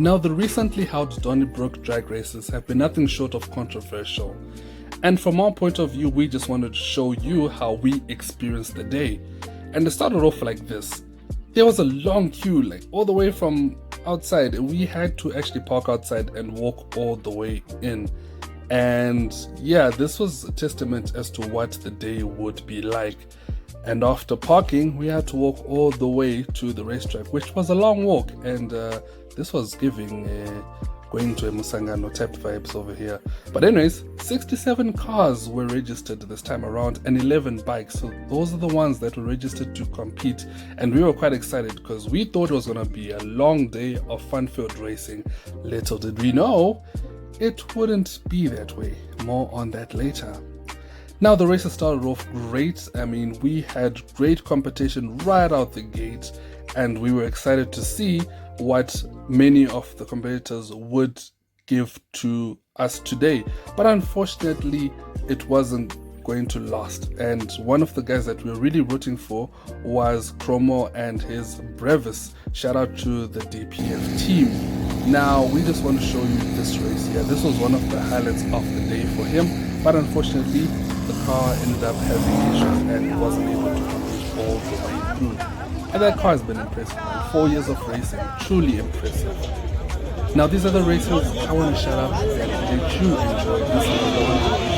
Now, the recently held Donnybrook Drag Races have been nothing short of controversial. And from our point of view, we just wanted to show you how we experienced the day. And it started off like this. There was a long queue, like all the way from outside. We had to actually park outside and walk all the way in. And yeah, this was a testament as to what the day would be like. And after parking, we had to walk all the way to the racetrack, which was a long walk. And this was giving going to a Musangano type vibes over here. But anyways, 67 cars were registered this time around and 11 bikes. So those are the ones that were registered to compete. And we were quite excited because we thought it was going to be a long day of fun-filled racing. Little did we know, it wouldn't be that way. More on that later. Now the races started off great. I mean, we had great competition right out the gate, and we were excited to see what many of the competitors would give to us today. But unfortunately, it wasn't going to last. And one of the guys that we were really rooting for was Chromo and his Brevis. Shout out to the DPF team. Now, we just want to show you this race here. This was one of the highlights of the day for him, but unfortunately, the car ended up having issues and wasn't able to complete all the way through. And that car has been impressive, man. 4 years of racing, truly impressive. Now, these are the races I want to shout out, and did you enjoy this one?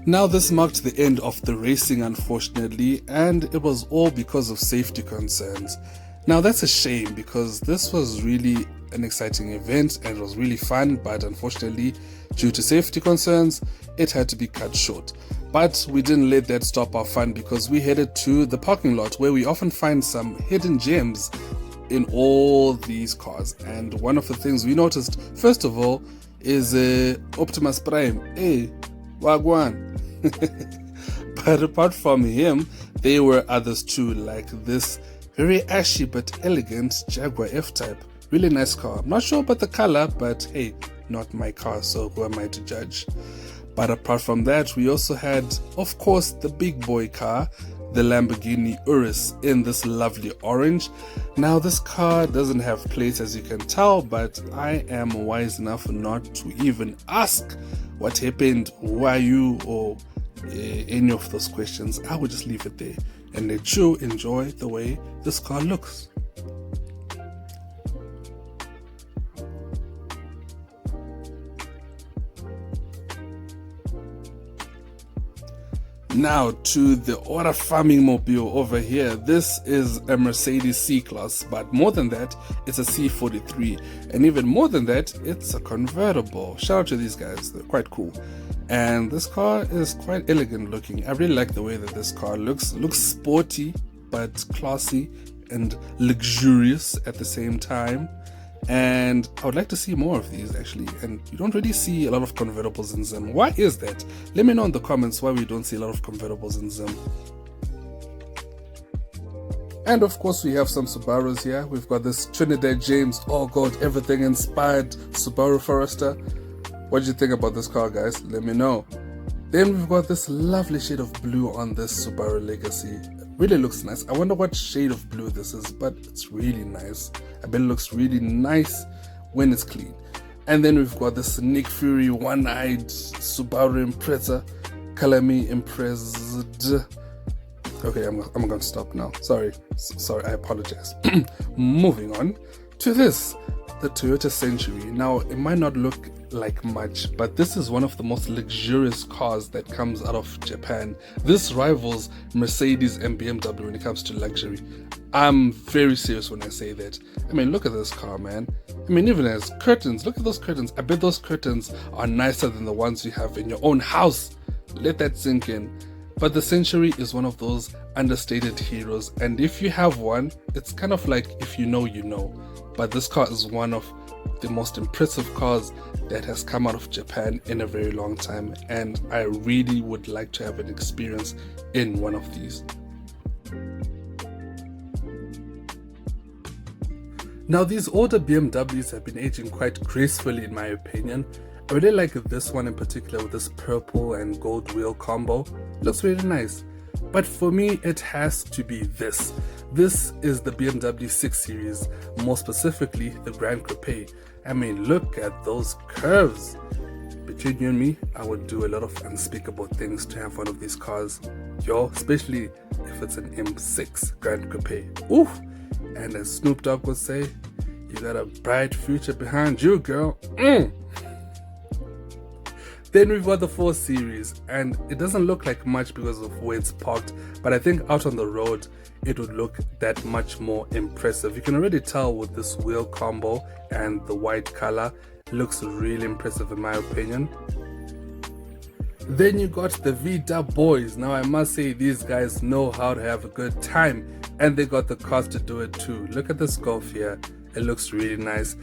Now this marked the end of the racing, unfortunately, and it was all because of safety concerns. Now that's a shame because this was really an exciting event and it was really fun, but unfortunately, due to safety concerns, it had to be cut short. But we didn't let that stop our fun because we headed to the parking lot where we often find some hidden gems in all these cars. And one of the things we noticed, first of all, is Optimus Prime. Hey, Wagwan. But apart from him, there were others too, like this very ashy but elegant Jaguar F-Type. Really nice car. I'm not sure about the color, but hey, not my car, so who am I to judge? But apart from that, we also had, of course, the big boy car, the Lamborghini Urus in this lovely orange. Now this car doesn't have plates, as you can tell, but I am wise enough not to even ask what happened, who are you, or any of those questions. I would just leave it there and let you enjoy the way this car looks. Now to the order farming mobile over here. This is a Mercedes C-Class, but more than that, it's a C43, and even more than that, it's a convertible. Shout out to these guys, they're quite cool. And this car is quite elegant looking. I really like the way that this car looks sporty but classy and luxurious at the same time. And I would like to see more of these actually, and you don't really see a lot of convertibles in Zim. Why is that? Let me know in the comments why we don't see a lot of convertibles in Zim. And of course we have some Subarus here. We've got this Trinidad James, oh god, everything inspired Subaru Forester. What do you think about this car, guys? Let me know. Then we've got this lovely shade of blue on this Subaru Legacy. Really looks nice. I wonder what shade of blue this is, but it's really nice. I bet it looks really nice when it's clean. And then we've got this Nick Fury one-eyed Subaru Impreza. Color me impressed. Okay, I'm going to stop now. Sorry, I apologize. Moving on to this, the Toyota Century. Now, it might not look like much, but this is one of the most luxurious cars that comes out of Japan. This rivals Mercedes and BMW when it comes to luxury. I'm very serious when I say that. I mean, look at this car, man. I mean, even as curtains, look at those curtains. I bet those curtains are nicer than the ones you have in your own house. Let that sink in. But the Century is one of those understated heroes, and if you have one, it's kind of like if you know, you know. But this car is one of the most impressive cars that has come out of Japan in a very long time, and I really would like to have an experience in one of these. Now, these older BMWs have been aging quite gracefully in my opinion. I really like this one in particular with this purple and gold wheel combo. Looks really nice. But for me, it has to be this. This is the BMW 6 Series, more specifically the Grand Coupe. I mean, look at those curves. Between you and me, I would do a lot of unspeakable things to have one of these cars. Yo, especially if it's an M6 Grand Coupe. Oof! And as Snoop Dogg would say, you got a bright future behind you, girl. Then we've got the 4 Series, and it doesn't look like much because of where it's parked, but I think out on the road it would look that much more impressive. You can already tell with this wheel combo and the white color, it looks really impressive in my opinion. Then you got the V-Dub boys. Now I must say these guys know how to have a good time, and they got the cars to do it too. Look at this Golf here, it looks really nice.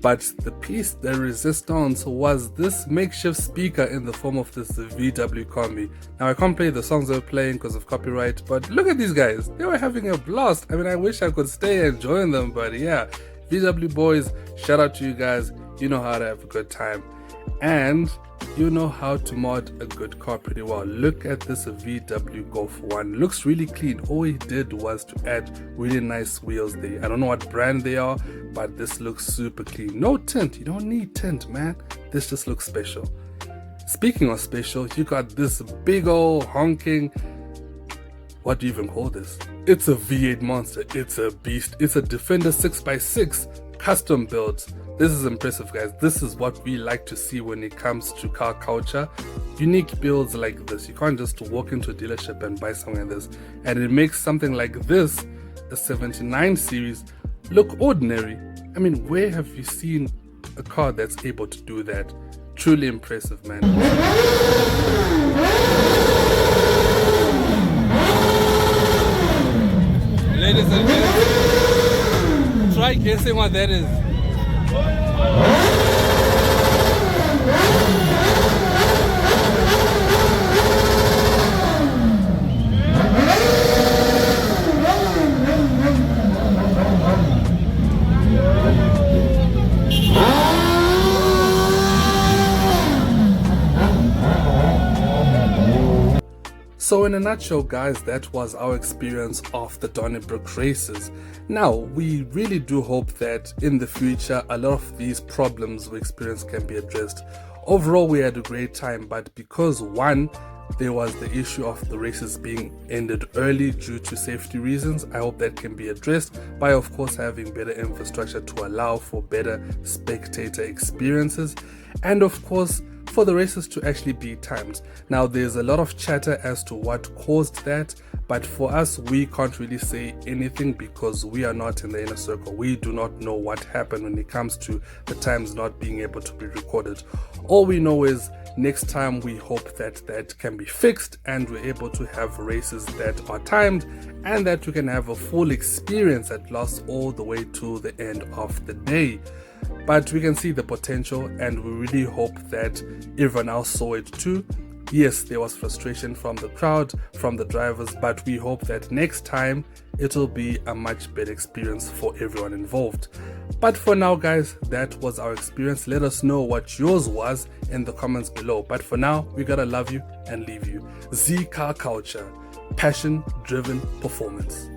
But the piece de resistance was this makeshift speaker in the form of this VW Combi. Now I can't play the songs they were playing because of copyright, but look at these guys, they were having a blast. I mean, I wish I could stay and join them, but yeah, VW boys, shout out to you guys. You know how to have a good time, and you know how to mod a good car pretty well. Look at this VW Golf 1, looks really clean. All he did was to add really nice wheels there. I don't know what brand they are, but this looks super clean. No tint, you don't need tint, man. This just looks special. Speaking of special, you got this big old honking, what do you even call this? It's a V8 monster, it's a beast. It's a Defender 6x6 custom built. This is impressive, guys. This is what we like to see when it comes to car culture. Unique builds like this. You can't just walk into a dealership and buy something like this. And it makes something like this, a 79 series, look ordinary. I mean, where have you seen a car that's able to do that? Truly impressive, man. Ladies and gentlemen, try guessing what that is. So in a nutshell, guys, that was our experience of the Donnybrook races. Now, we really do hope that in the future, a lot of these problems we experience can be addressed. Overall, we had a great time, but because one, there was the issue of the races being ended early due to safety reasons, I hope that can be addressed by, of course, having better infrastructure to allow for better spectator experiences. And of course, for the races to actually be timed. Now there's a lot of chatter as to what caused that, but for us we can't really say anything because we are not in the inner circle. We do not know what happened when it comes to the times not being able to be recorded. All we know is next time we hope that that can be fixed and we're able to have races that are timed and that we can have a full experience that lasts all the way to the end of the day. But we can see the potential and we really hope that everyone else saw it too. Yes, there was frustration from the crowd, from the drivers, but we hope that next time it'll be a much better experience for everyone involved. But for now, guys, that was our experience. Let us know what yours was in the comments below. But for now, we gotta love you and leave you. Z-CarCulture, passion-driven performance.